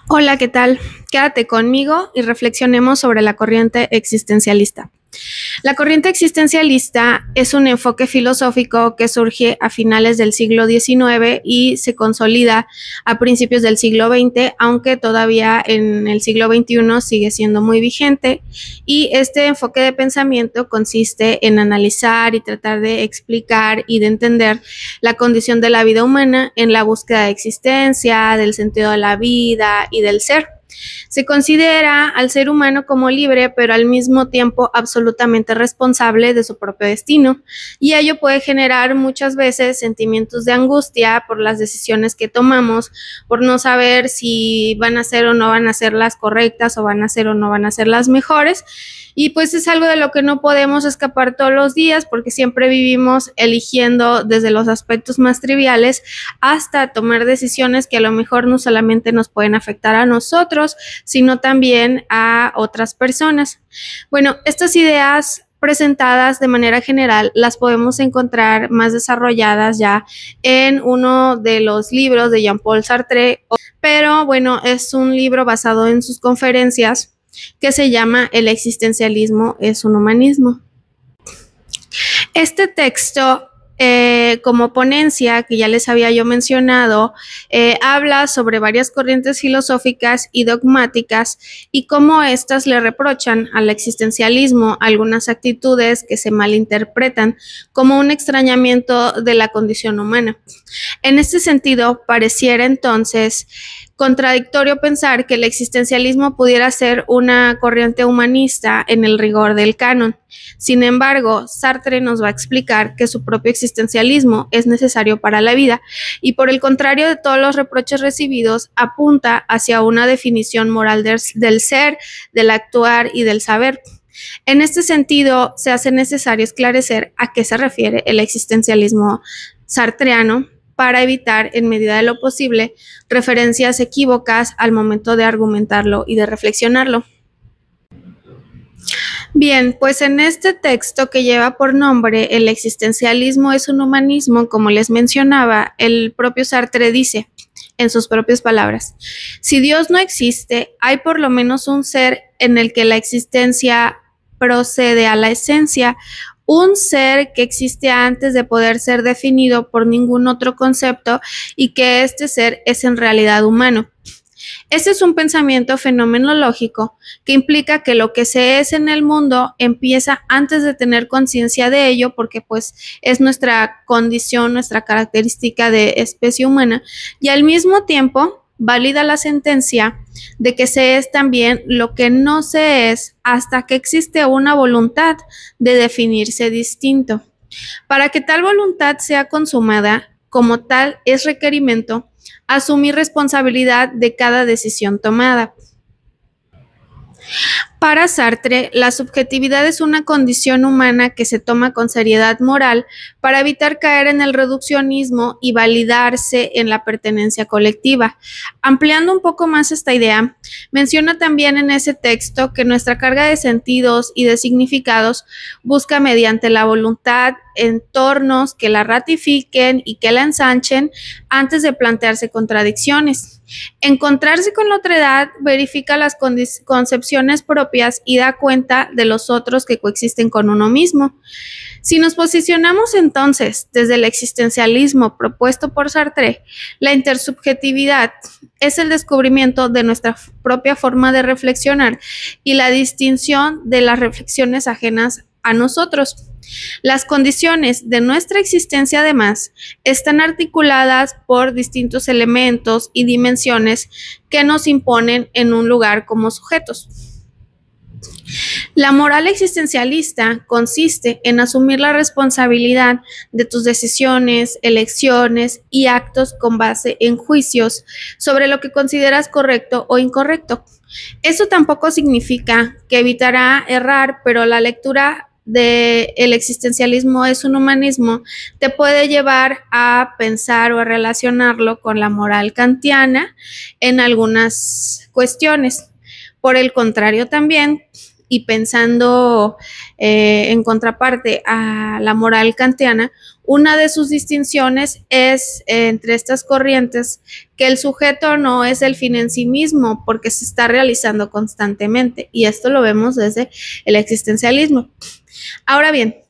Hola, ¿qué tal? Quédate conmigo y reflexionemos sobre la corriente existencialista. La corriente existencialista es un enfoque filosófico que surge a finales del siglo XIX y se consolida a principios del siglo XX, aunque todavía en el siglo XXI sigue siendo muy vigente. Y este enfoque de pensamiento consiste en analizar y tratar de explicar y de entender la condición de la vida humana en la búsqueda de existencia, del sentido de la vida y del ser. Se considera al ser humano como libre, pero al mismo tiempo absolutamente responsable de su propio destino, y ello puede generar muchas veces sentimientos de angustia por las decisiones que tomamos, por no saber si van a ser o no van a ser las correctas o van a ser o no van a ser las mejores. Y pues es algo de lo que no podemos escapar todos los días porque siempre vivimos eligiendo desde los aspectos más triviales hasta tomar decisiones que a lo mejor no solamente nos pueden afectar a nosotros, sino también a otras personas. Bueno, estas ideas presentadas de manera general las podemos encontrar más desarrolladas ya en uno de los libros de Jean-Paul Sartre, pero bueno, es un libro basado en sus conferencias que se llama El existencialismo es un humanismo. Este texto, como ponencia que ya les había yo mencionado, habla sobre varias corrientes filosóficas y dogmáticas y cómo éstas le reprochan al existencialismo algunas actitudes que se malinterpretan como un extrañamiento de la condición humana. En este sentido, pareciera entonces contradictorio pensar que el existencialismo pudiera ser una corriente humanista en el rigor del canon. Sin embargo, Sartre nos va a explicar que su propio existencialismo es necesario para la vida y, por el contrario de todos los reproches recibidos, apunta hacia una definición moral del ser, del actuar y del saber. En este sentido, se hace necesario esclarecer a qué se refiere el existencialismo sartreano para evitar, en medida de lo posible, referencias equívocas al momento de argumentarlo y de reflexionarlo. Bien, pues en este texto que lleva por nombre El existencialismo es un humanismo, como les mencionaba, el propio Sartre dice, en sus propias palabras, si Dios no existe, hay por lo menos un ser en el que la existencia procede a la esencia, un ser que existe antes de poder ser definido por ningún otro concepto y que este ser es en realidad humano. Este es un pensamiento fenomenológico que implica que lo que se es en el mundo empieza antes de tener conciencia de ello, porque pues es nuestra condición, nuestra característica de especie humana, y al mismo tiempo valida la sentencia de que se es también lo que no se es hasta que existe una voluntad de definirse distinto. Para que tal voluntad sea consumada, como tal es requerimiento asumir responsabilidad de cada decisión tomada. Para Sartre, la subjetividad es una condición humana que se toma con seriedad moral para evitar caer en el reduccionismo y validarse en la pertenencia colectiva. Ampliando un poco más esta idea, menciona también en ese texto que nuestra carga de sentidos y de significados busca mediante la voluntad entornos que la ratifiquen y que la ensanchen antes de plantearse contradicciones. Encontrarse con la otredad verifica las concepciones propias y da cuenta de los otros que coexisten con uno mismo. Si nos posicionamos entonces desde el existencialismo propuesto por Sartre, la intersubjetividad es el descubrimiento de nuestra propia forma de reflexionar y la distinción de las reflexiones ajenas a nosotros. Las condiciones de nuestra existencia, además, están articuladas por distintos elementos y dimensiones que nos imponen en un lugar como sujetos. La moral existencialista consiste en asumir la responsabilidad de tus decisiones, elecciones y actos con base en juicios sobre lo que consideras correcto o incorrecto. Eso tampoco significa que evitará errar, pero la lectura de el existencialismo es un humanismo te puede llevar a pensar o a relacionarlo con la moral kantiana en algunas cuestiones. Por el contrario, también y pensando en contraparte a la moral kantiana, una de sus distinciones es entre estas corrientes que el sujeto no es el fin en sí mismo porque se está realizando constantemente, y esto lo vemos desde el existencialismo. Ahora bien,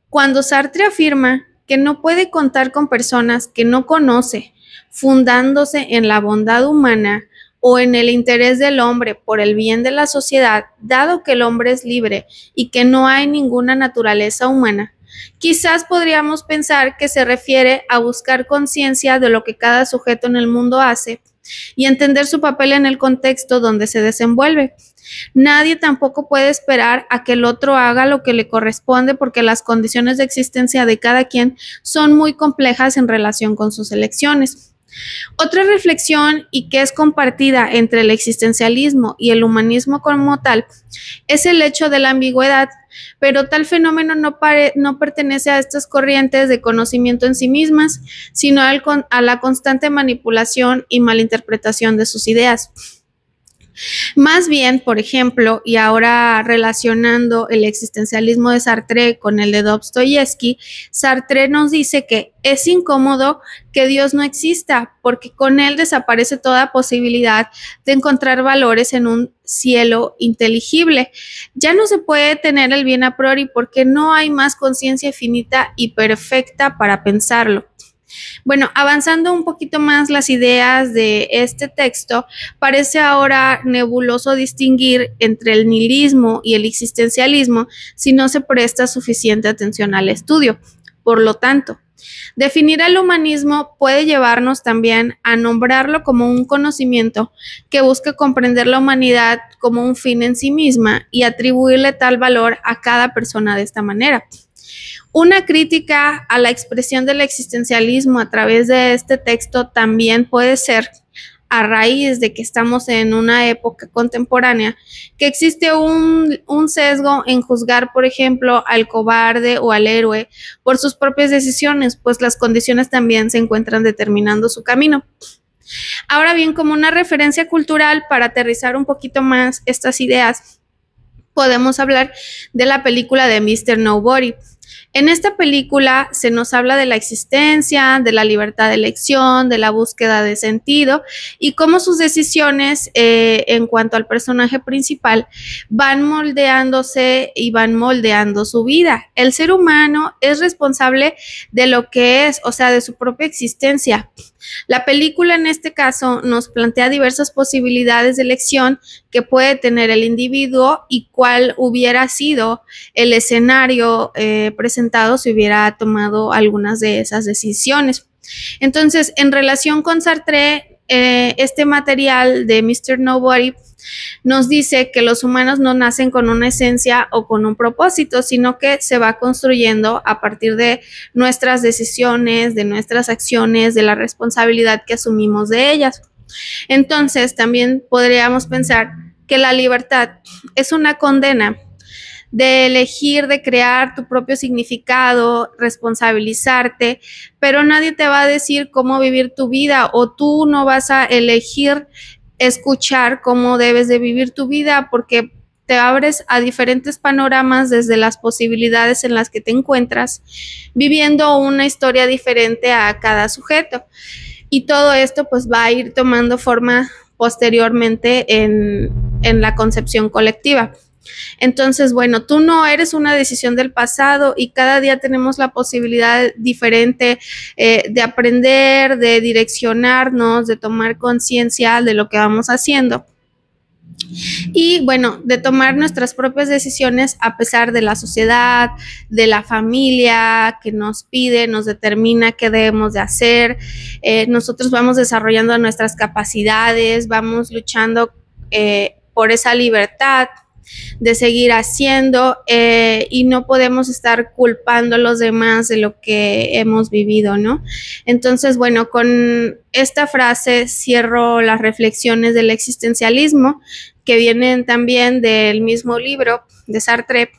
cuando Sartre afirma que no puede contar con personas que no conoce, fundándose en la bondad humana o en el interés del hombre por el bien de la sociedad, dado que el hombre es libre y que no hay ninguna naturaleza humana, quizás podríamos pensar que se refiere a buscar conciencia de lo que cada sujeto en el mundo hace y entender su papel en el contexto donde se desenvuelve. Nadie tampoco puede esperar a que el otro haga lo que le corresponde porque las condiciones de existencia de cada quien son muy complejas en relación con sus elecciones. Otra reflexión, y que es compartida entre el existencialismo y el humanismo como tal, es el hecho de la ambigüedad, pero tal fenómeno no pertenece a estas corrientes de conocimiento en sí mismas, sino a la constante manipulación y malinterpretación de sus ideas. Más bien, por ejemplo, y ahora relacionando el existencialismo de Sartre con el de Dostoyevsky, Sartre nos dice que es incómodo que Dios no exista, porque con él desaparece toda posibilidad de encontrar valores en un cielo inteligible. Ya no se puede tener el bien a priori porque no hay más conciencia finita y perfecta para pensarlo. Bueno, avanzando un poquito más las ideas de este texto, parece ahora nebuloso distinguir entre el nihilismo y el existencialismo si no se presta suficiente atención al estudio. Por lo tanto, definir el humanismo puede llevarnos también a nombrarlo como un conocimiento que busca comprender la humanidad como un fin en sí misma y atribuirle tal valor a cada persona de esta manera. Una crítica a la expresión del existencialismo a través de este texto también puede ser, a raíz de que estamos en una época contemporánea, que existe un sesgo en juzgar, por ejemplo, al cobarde o al héroe por sus propias decisiones, pues las condiciones también se encuentran determinando su camino. Ahora bien, como una referencia cultural para aterrizar un poquito más estas ideas, podemos hablar de la película de Mr. Nobody. En esta película se nos habla de la existencia, de la libertad de elección, de la búsqueda de sentido y cómo sus decisiones en cuanto al personaje principal van moldeándose y van moldeando su vida. El ser humano es responsable de lo que es, o sea, de su propia existencia. La película en este caso nos plantea diversas posibilidades de elección que puede tener el individuo y cuál hubiera sido el escenario presentado si hubiera tomado algunas de esas decisiones. Entonces, en relación con Sartre, este material de Mr. Nobody nos dice que los humanos no nacen con una esencia o con un propósito, sino que se va construyendo a partir de nuestras decisiones, de nuestras acciones, de la responsabilidad que asumimos de ellas. Entonces, también podríamos pensar que la libertad es una condena de elegir, de crear tu propio significado, responsabilizarte, pero nadie te va a decir cómo vivir tu vida o tú no vas a elegir escuchar cómo debes de vivir tu vida porque te abres a diferentes panoramas desde las posibilidades en las que te encuentras, viviendo una historia diferente a cada sujeto. Y todo esto pues va a ir tomando forma posteriormente en la concepción colectiva. Entonces, bueno, tú no eres una decisión del pasado y cada día tenemos la posibilidad diferente de aprender, de direccionarnos, de tomar conciencia de lo que vamos haciendo. Y bueno, de tomar nuestras propias decisiones a pesar de la sociedad, de la familia que nos pide, nos determina qué debemos de hacer. Nosotros vamos desarrollando nuestras capacidades, vamos luchando por esa libertad de seguir haciendo y no podemos estar culpando a los demás de lo que hemos vivido, ¿no? Entonces, bueno, con esta frase cierro las reflexiones del existencialismo que vienen también del mismo libro de Sartre,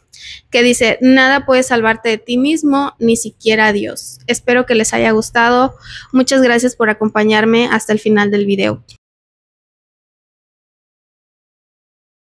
que dice, nada puede salvarte de ti mismo, ni siquiera Dios. Espero que les haya gustado. Muchas gracias por acompañarme hasta el final del video.